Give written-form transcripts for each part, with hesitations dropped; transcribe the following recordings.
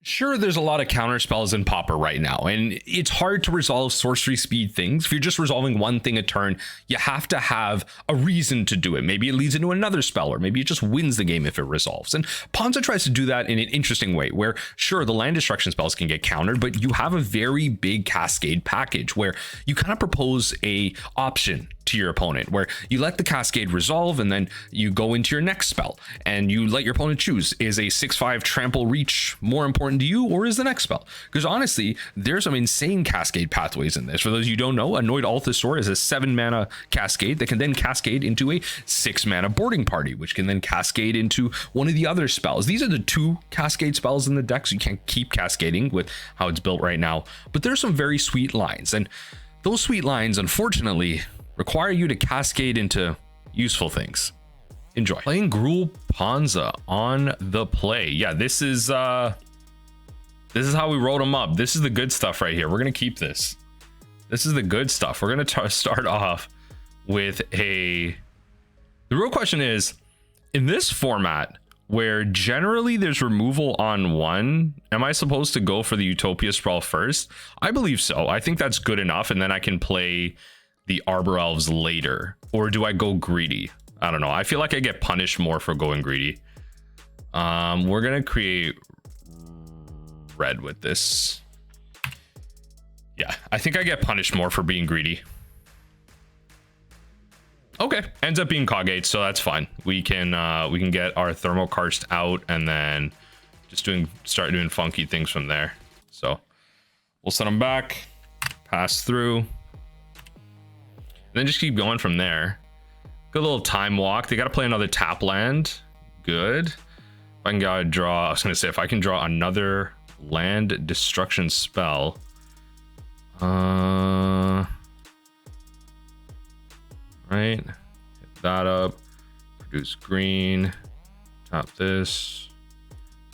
Sure, there's a lot of counter spells in Pauper right now, and it's hard to resolve sorcery speed things. If you're just resolving one thing a turn, you have to have a reason to do it. Maybe it leads into another spell, or maybe it just wins the game if it resolves. And Ponza tries to do that in an interesting way, where sure, the land destruction spells can get countered, but you have a very big Cascade package where you kind of propose a option to your opponent, where you let the Cascade resolve and then you go into your next spell and you let your opponent choose, is a 6/5 trample reach more important to you, or is the next spell? Because honestly, there's some insane Cascade pathways in this. For those you don't know, Annoyed Altisaur is a 7 mana Cascade that can then cascade into a 6 mana boarding party, which can then cascade into one of the other spells. These are the 2 Cascade spells in the deck, so you can't keep cascading with how it's built right now, but there's some very sweet lines, and those sweet lines unfortunately require you to cascade into useful things. Enjoy. Playing Gruul Ponza on the play. Yeah, this is how we wrote them up. This is the good stuff right here. We're gonna keep this. This is the good stuff. We're gonna start off with the real question is, in this format where generally there's removal on 1, am I supposed to go for the Utopia Sprawl first? I believe so. I think that's good enough, and then I can play the Arbor Elves later. Or do I go greedy? I don't know. I feel like I get punished more for going greedy. We're gonna create red with this. Yeah, I think I get punished more for being greedy. Okay, ends up being Cascade, so that's fine. We can get our Thermokarst out and then just start doing funky things from there. So we'll send them back, pass through, and then just keep going from there. Good little time walk. They got to play another tap land. Good. If I can draw, I was going to say, if I can draw another land destruction spell. Right. Hit that up. Produce green. Tap this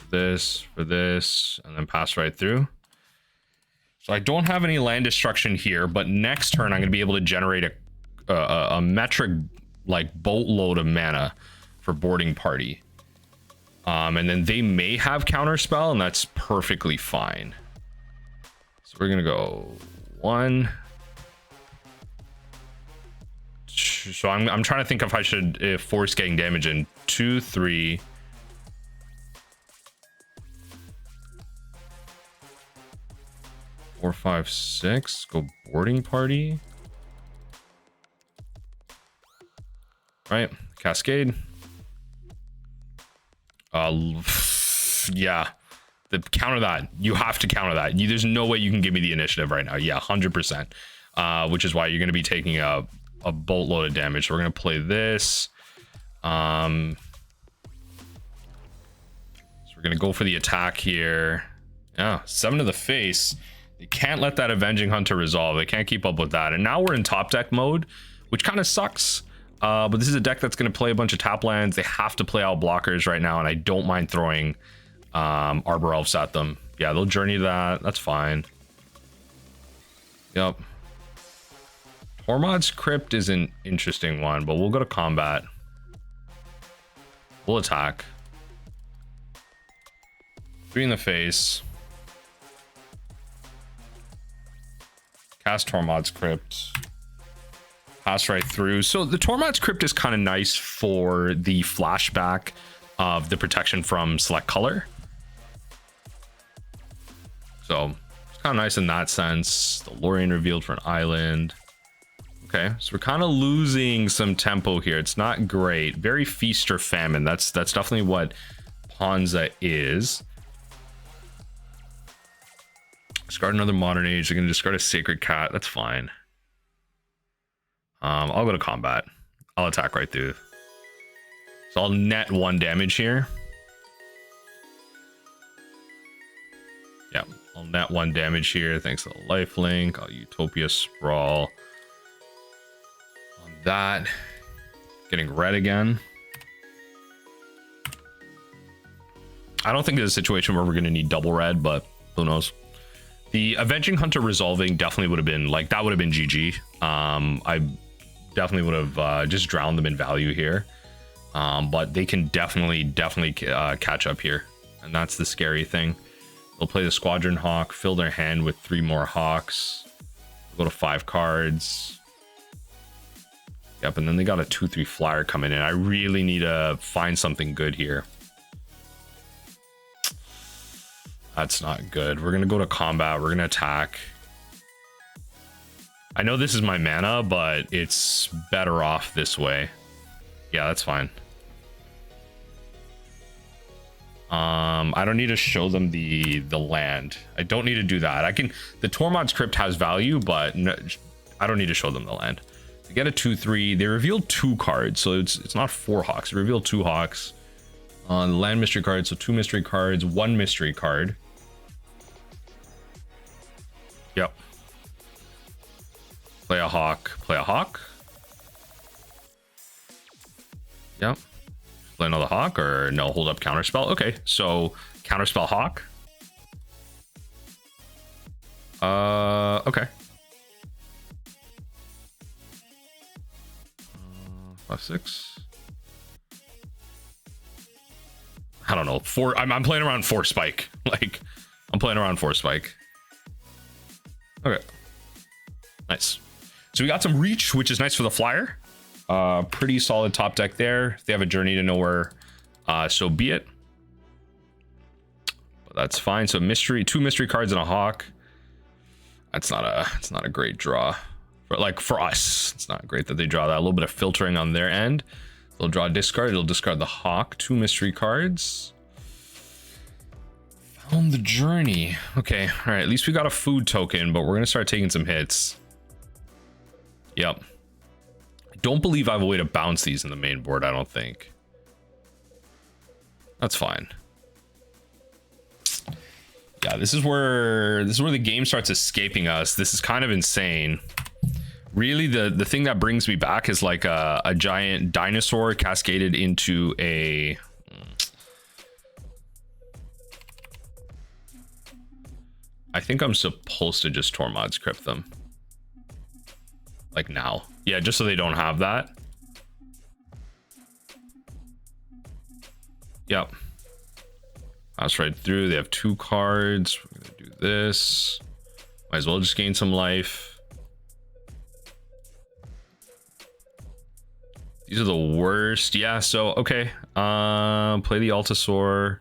for this, and then pass right through. So I don't have any land destruction here, but next turn I'm going to be able to generate a metric like boatload of mana for boarding party, and then they may have counter spell, and that's perfectly fine. So we're gonna go 1. So I'm trying to think if I should force getting damage in 2, 3. Four, 5, 6. Go boarding party. Right, Cascade. Yeah, counter that. You have to counter that. There's no way you can give me the initiative right now. Yeah, 100%. Which is why you're going to be taking a boatload of damage. So we're going to play this. So we're going to go for the attack here. Yeah, 7 to the face. They can't let that Avenging Hunter resolve. They can't keep up with that. And now we're in top deck mode, which kind of sucks. But this is a deck that's going to play a bunch of tap lands. They have to play out blockers right now, and I don't mind throwing Arbor Elves at them. Yeah, they'll journey that. That's fine. Yep. Tormod's Crypt is an interesting one, but we'll go to combat. We'll attack. 3 in the face. Cast Tormod's Crypt. Pass right through. So the Tormod's Crypt is kind of nice for the flashback of the protection from select color. So it's kind of nice in that sense. The Lorien revealed for an island. Okay, so we're kind of losing some tempo here. It's not great. Very feast or famine. That's definitely what Ponza is. Discard another Modern Age. They're gonna discard a Sacred Cat. That's fine. I'll go to combat. I'll attack right through. So I'll net 1 damage here. Yeah, I'll net 1 damage here. Thanks to the lifelink. I'll Utopia Sprawl on that. Getting red again. I don't think there's a situation where we're going to need double red, but who knows. The Avenging Hunter resolving definitely would have been like, that would have been GG. I definitely would have just drowned them in value here. But they can definitely catch up here. And that's the scary thing. They'll play the Squadron Hawk, fill their hand with 3 more Hawks. Go to 5 cards. Yep, and then they got a 2/3 flyer coming in. I really need to find something good here. That's not good. We're gonna go to combat. We're gonna attack. I know this is my mana, but it's better off this way. Yeah, that's fine. I don't need to show them the land. I don't need to do that. I can. The Tormod's Crypt has value, but no, I don't need to show them the land. They get a 2/3. They reveal 2 cards, so it's not 4 Hawks. They reveal 2 Hawks on the land mystery card. So 2 mystery cards, 1 mystery card. Yep. Play a Hawk. Play a Hawk. Yep. Play another Hawk, or no, hold up counterspell. Okay, so counterspell Hawk. Okay. 5, 6. I don't know. 4. I'm playing around 4 spike. Like, I'm playing around 4 spike. Okay. Nice. So we got some reach, which is nice for the flyer. Pretty solid top deck there. If they have a Journey to Nowhere, so be it. But that's fine. So mystery, 2 mystery cards and a Hawk. It's not a great draw. But like for us, it's not great that they draw that. A little bit of filtering on their end. They'll draw a discard. They'll discard the Hawk. 2 mystery cards. Found the Journey. Okay, all right. At least we got a food token, but we're gonna start taking some hits. Yep. Don't believe I have a way to bounce these in the main board. I don't think. That's fine. Yeah, this is where the game starts escaping us. This is kind of insane. Really, the thing that brings me back is like a giant dinosaur cascaded into a. I think I'm supposed to just Tormod's Crypt them. Like now. Yeah, just so they don't have that. Yep. Pass right through. They have 2 cards. We're gonna do this. Might as well just gain some life. These are the worst. Yeah, so okay. Play the Altisaur.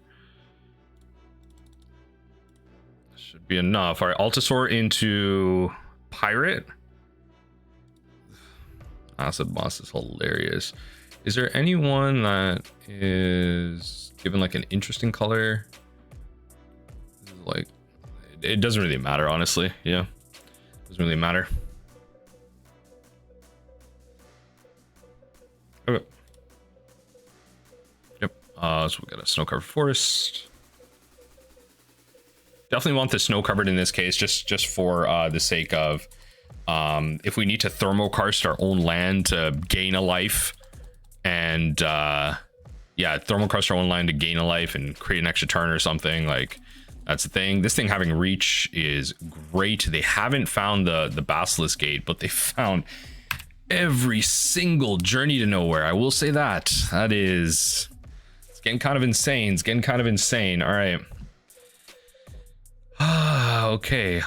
Should be enough. All right, Altisaur into Pirate. Acid-Moss is hilarious. Is there anyone that is given like an interesting color? Like, it doesn't really matter, honestly. Yeah, doesn't really matter. Okay. Yep. So we got a snow-covered forest. Definitely want the snow-covered in this case, just for the sake of if we need to Thermokarst our own land to gain a life, and yeah, Thermokarst our own land to gain a life and create an extra turn or something. Like, that's the thing. This thing having reach is great. They haven't found the Basilisk Gate, but they found every single Journey to Nowhere. I will say that. It's getting kind of insane. It's getting kind of insane. All right. Okay,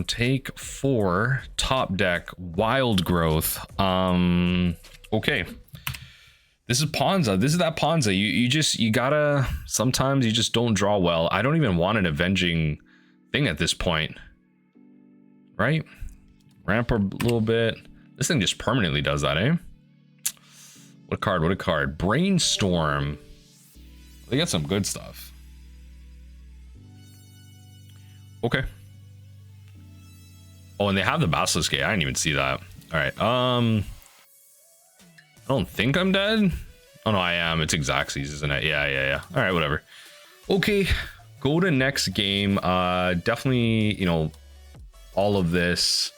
take 4 top deck wild growth. Okay, this is Ponza. This is that Ponza. You gotta, sometimes you just don't draw well. I don't even want an avenging thing at this point, right? Ramp a little bit. This thing just permanently does that, eh? What a card. Brainstorm. They got some good stuff. Okay. Oh, and they have the Basilisk Gate. I didn't even see that. All right. I don't think I'm dead. Oh no, I am. It's Xaxes, isn't it? Yeah. All right, whatever. Okay, go to next game. Definitely, you know, all of this.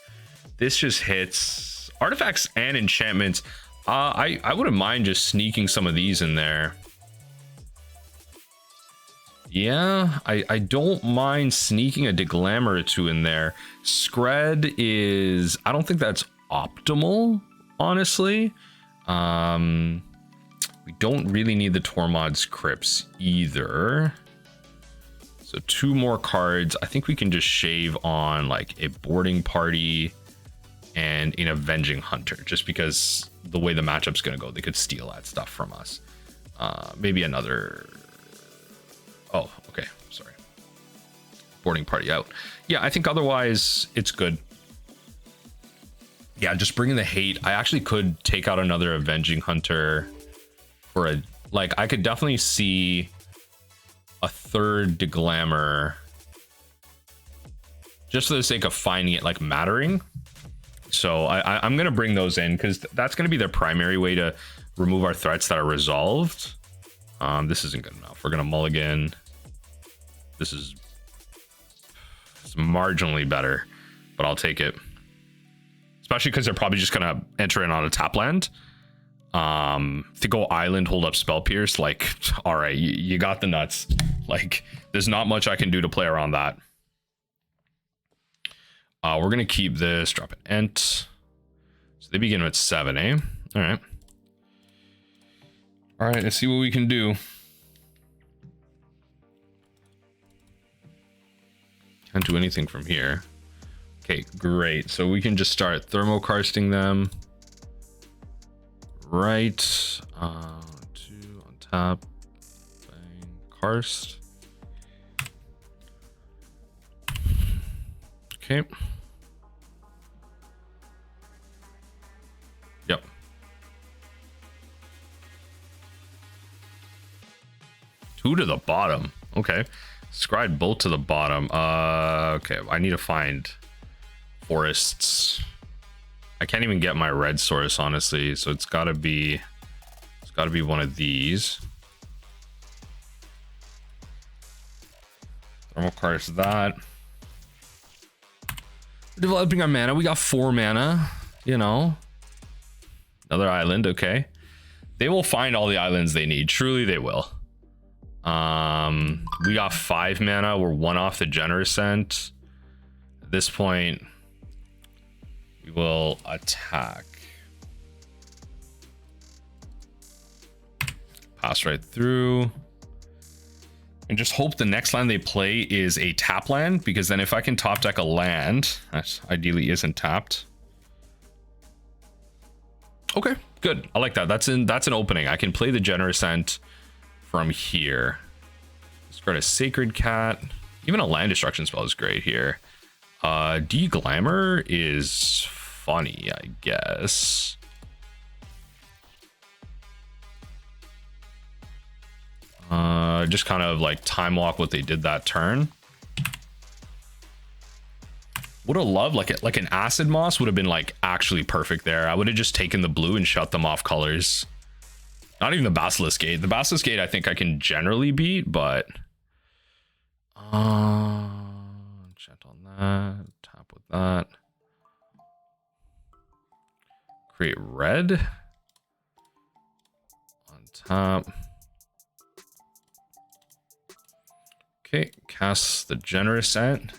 This just hits artifacts and enchantments. I wouldn't mind just sneaking some of these in there. Yeah, I don't mind sneaking a Deglamer or 2 in there. Skred is, I don't think that's optimal, honestly. We don't really need the Tormod's Crypts either. So So 2 more cards. I think we can just shave on like a boarding party and an Avenging Hunter, just because the way the matchup's gonna go, they could steal that stuff from us. Maybe another. Oh, okay. Sorry. Boarding party out. Yeah, I think otherwise it's good. Yeah, just bringing the hate. I actually could take out another Avenging Hunter for a, like, I could definitely see a 3rd Deglamer just for the sake of finding it like mattering. So I'm gonna bring those in because that's gonna be their primary way to remove our threats that are resolved. This isn't good enough. We're gonna mulligan. This is, it's marginally better, but I'll take it. Especially because they're probably just gonna enter in on a tap land. To go island, hold up spell pierce, like, all right, you got the nuts. Like, there's not much I can do to play around that. We're gonna keep this, drop an Ent. So they begin with 7, eh? All right. All right, let's see what we can do. Can't do anything from here. Okay, great. So we can just start thermokarsting them. Right. 2 on top. Bang. Karst. Okay. Yep. Two to the bottom. Okay. Skred both to the bottom. Okay. I need to find forests. I can't even get my red source, honestly. So it's gotta be one of these. Thermokarst that. Developing our mana. We got 4 mana, you know. Another island, okay. They will find all the islands they need. Truly they will. We got 5 mana. We're 1 off the Generous Ent. At this point, we will attack. Pass right through. And just hope the next land they play is a tap land, because then if I can top deck a land that ideally isn't tapped. Okay, good. I like that. That's an opening. I can play the Generous Ent from here. Let's start a Sacred Cat. Even a land destruction spell is great here. Deglamer is funny, I guess. Just kind of like time walk what they did that turn. Would have loved like an Acid-Moss would have been like actually perfect there. I would have just taken the blue and shut them off colors. Not even the Basilisk Gate. The Basilisk Gate I think I can generally beat, but chat on that, tap with that. Create red on top. Okay, cast the Generous Ent.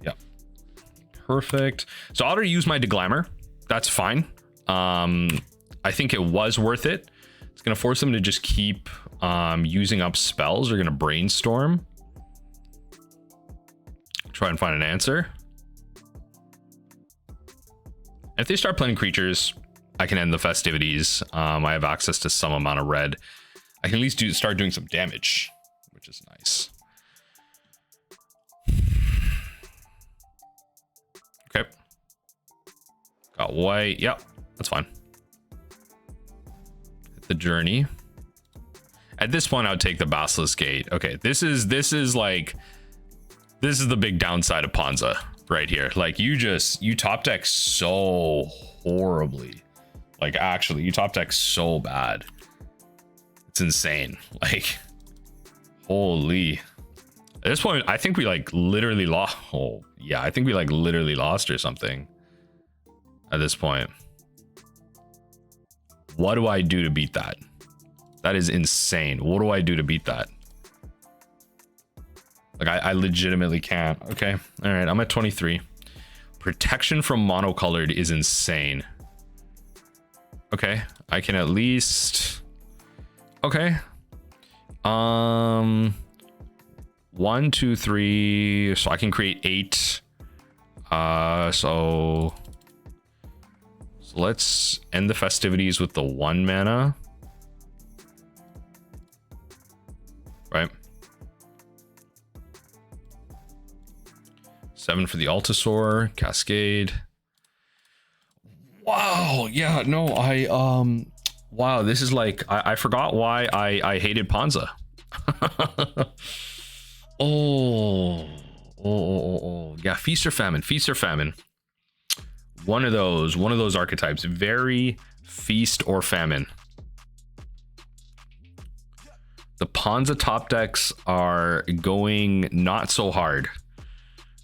Yeah, perfect. So I already used my Deglamer. That's fine. I think it was worth it. It's gonna force them to just keep using up spells. They're gonna brainstorm. Try and find an answer. If they start playing creatures, I can end the festivities. I have access to some amount of red. I can at least start doing some damage, which is nice. Okay. Got white. Yep, that's fine. Hit the journey. At this point, I would take the Basilisk Gate. Okay, this is the big downside of Ponza right here. Like you top deck so horribly. Like actually, you top deck so bad. It's insane. Like, holy. At this point, I think we like literally lost. Oh yeah, I think we like literally lost or something. At this point, what do I do to beat that? That is insane. What do I do to beat that? Like I legitimately can't. Okay, all right, I'm at 23. Protection from monocolored is insane. Okay, I can at least. Okay. 1, 2, 3. So I can create 8. So let's end the festivities with the 1 mana. Right. 7 for the Altisaur, Cascade. Wow, yeah, no, wow, this is like, I forgot why I hated Ponza. Yeah, Feast or Famine, Feast or Famine. One of those archetypes, very Feast or Famine. The Ponza top decks are going not so hard.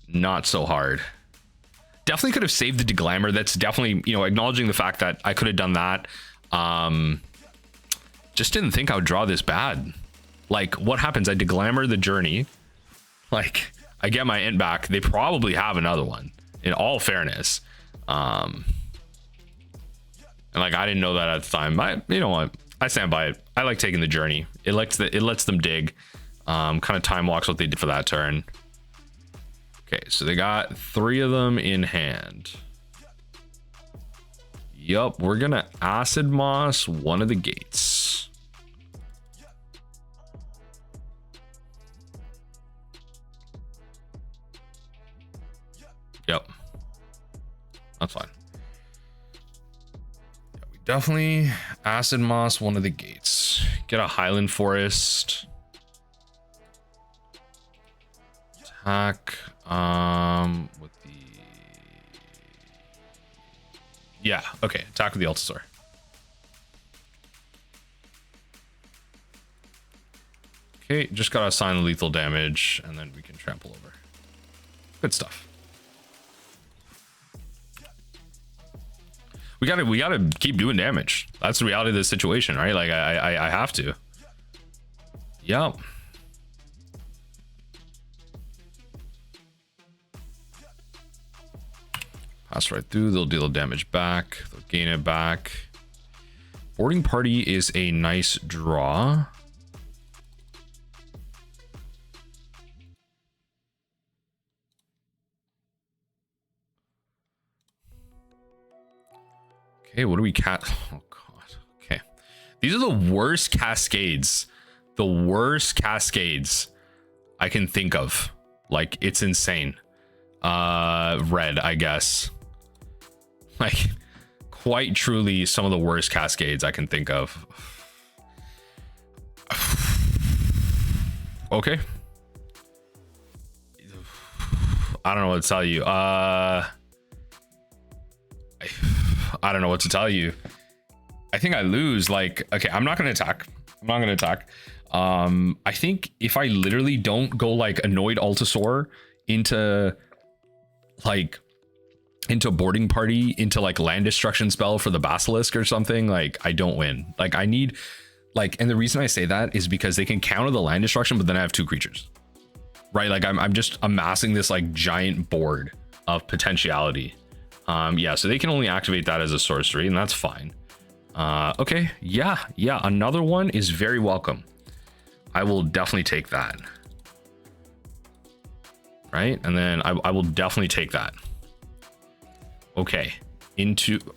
Not so hard. Definitely could have saved the Deglamer. That's definitely, you know, acknowledging the fact that I could have done that. Just didn't think I would draw this bad. Like, what happens? I Deglamer the Journey. Like, I get my Ent back. They probably have another one, in all fairness. And like, I didn't know that at the time. You know what? I stand by it. I like taking the Journey. It lets them dig. Kind of time walks what they did for that turn. Okay, so they got 3 of them in hand. Yup, we're gonna Acid-Moss one of the gates. Yep, that's fine. Yeah, we definitely Acid-Moss one of the gates. Get a Highland Forest. Attack with the, yeah, okay, attack with the Altisaur. Okay, just gotta assign the lethal damage and then we can trample over. Good stuff. We gotta keep doing damage. That's the reality of this situation, right? Like I have to. Yep. Pass right through, they'll deal damage back, they'll gain it back. Boarding Party is a nice draw. Okay, what do we oh god, okay. These are the worst Cascades. The worst Cascades I can think of. Like, it's insane. Red, I guess. Like, quite truly some of the worst Cascades I can think of. Okay. I don't know what to tell you. I don't know what to tell you. I think I lose. Like, okay, I'm not gonna attack. I think if I literally don't go like Annoyed Altisaur into Boarding Party, into like land destruction spell for the Basilisk or something, like I don't win. Like I need, like, and the reason I say that is because they can counter the land destruction, but then I have 2 creatures, right? Like I'm just amassing this like giant board of potentiality. Yeah, so they can only activate that as a sorcery, and that's fine. Okay, yeah, another one is very welcome. I will definitely take that. Right, and then I will definitely take that. Okay,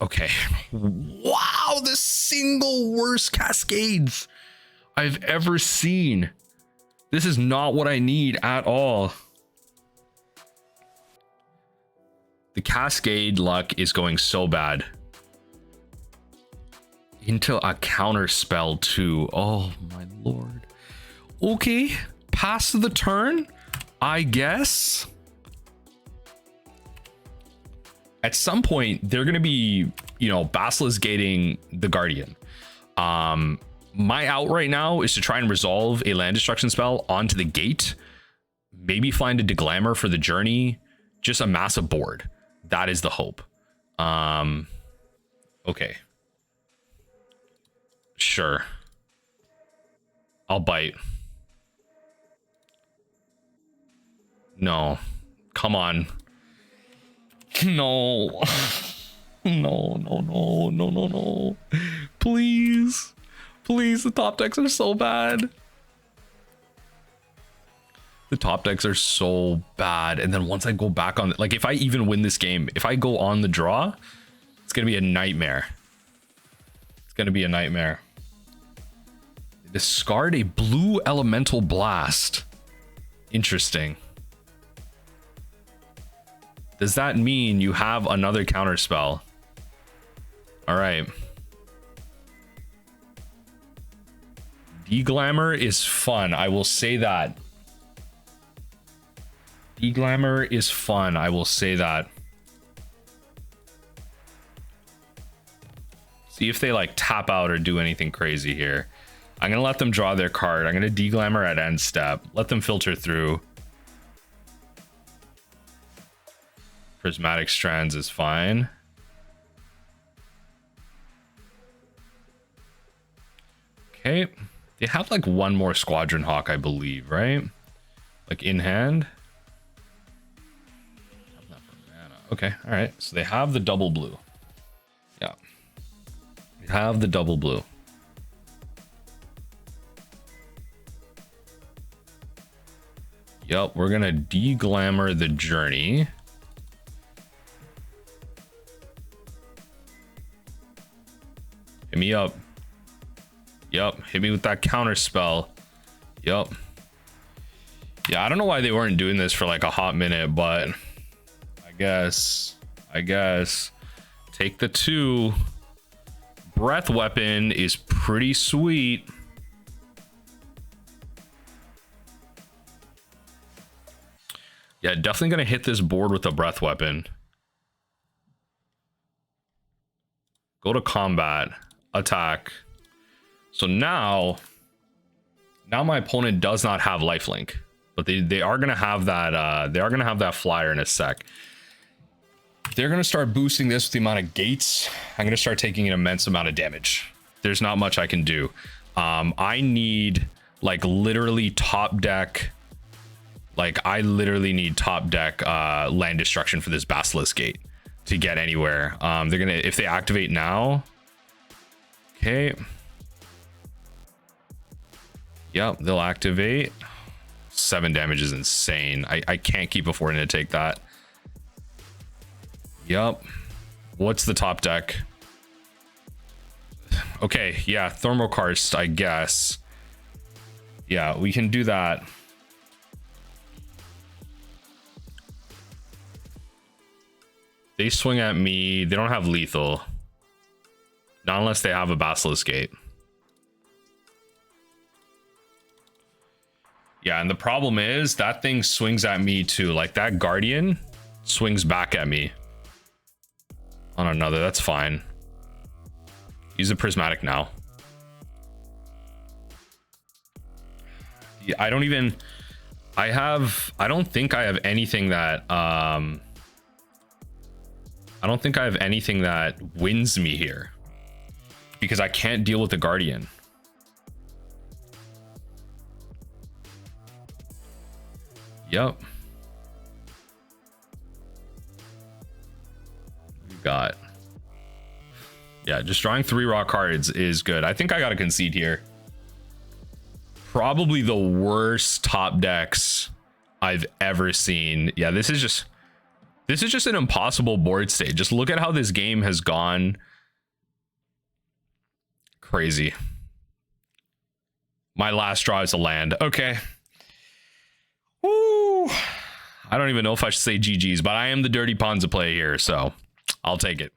okay. Wow, the single worst Cascades I've ever seen. This is not what I need at all. The Cascade luck is going so bad. Into a counter spell too. Oh my lord. Okay, pass the turn, I guess. At some point, they're going to be, you know, Basilisk gating the Guardian. My out right now is to try and resolve a land destruction spell onto the gate. Maybe find a Deglamer for the journey. Just amass a board. That is the hope. Okay. Sure. I'll bite. No. Come on. No. No. Please, the top decks are so bad. The top decks are so bad. And then once I go back on, like if I even win this game, if I go on the draw, it's going to be a nightmare. It's going to be a nightmare. Discard a blue elemental blast. Interesting. Does that mean you have another counter spell? All right. Deglamer is fun. I will say that. Deglamer is fun. I will say that. See if they like tap out or do anything crazy here. I'm going to let them draw their card. I'm going to Deglamer at end step. Let them filter through. Prismatic Strands is fine. Okay. They have like one more Squadron Hawk, I believe, right? Like in hand. Okay, all right. So they have the double blue. Yeah. They have the double blue. Yep, we're gonna Deglamer the Journey. Hit me up. Yep, hit me with that counter spell. Yep. Yeah, I don't know why they weren't doing this for like a hot minute, but I guess take the 2. Breath Weapon is pretty sweet. Yeah, definitely gonna hit this board with a Breath Weapon. Go to combat, attack. So now my opponent does not have lifelink, but they are gonna have that that flyer in a sec. They're gonna start boosting this with the amount of gates. I'm gonna start taking an immense amount of damage. There's not much I can do. I need like literally top deck. Like I literally need top deck land destruction for this Basilisk Gate to get anywhere. They're gonna, if they activate now. Okay. Yep, they'll activate. 7 damage is insane. I can't keep affording to take that. Yep. What's the top deck? Okay, yeah, Thermokarst, I guess. Yeah, we can do that. They swing at me. They don't have lethal. Not unless they have a Basilisk Gate. Yeah, and the problem is that thing swings at me too. Like that Guardian swings back at me on another. That's fine. Use a Prismatic now. Yeah, I don't think I have anything that I don't think I have anything that wins me here because I can't deal with the Guardian. Yep. We got, yeah, just drawing 3 raw cards is good. I think I got to concede here. Probably the worst top decks I've ever seen. Yeah, this is just an impossible board state. Just look at how this game has gone. Crazy. My last draw is a land. Okay. Woo. I don't even know if I should say GG's, but I am the dirty Ponza player here, so I'll take it.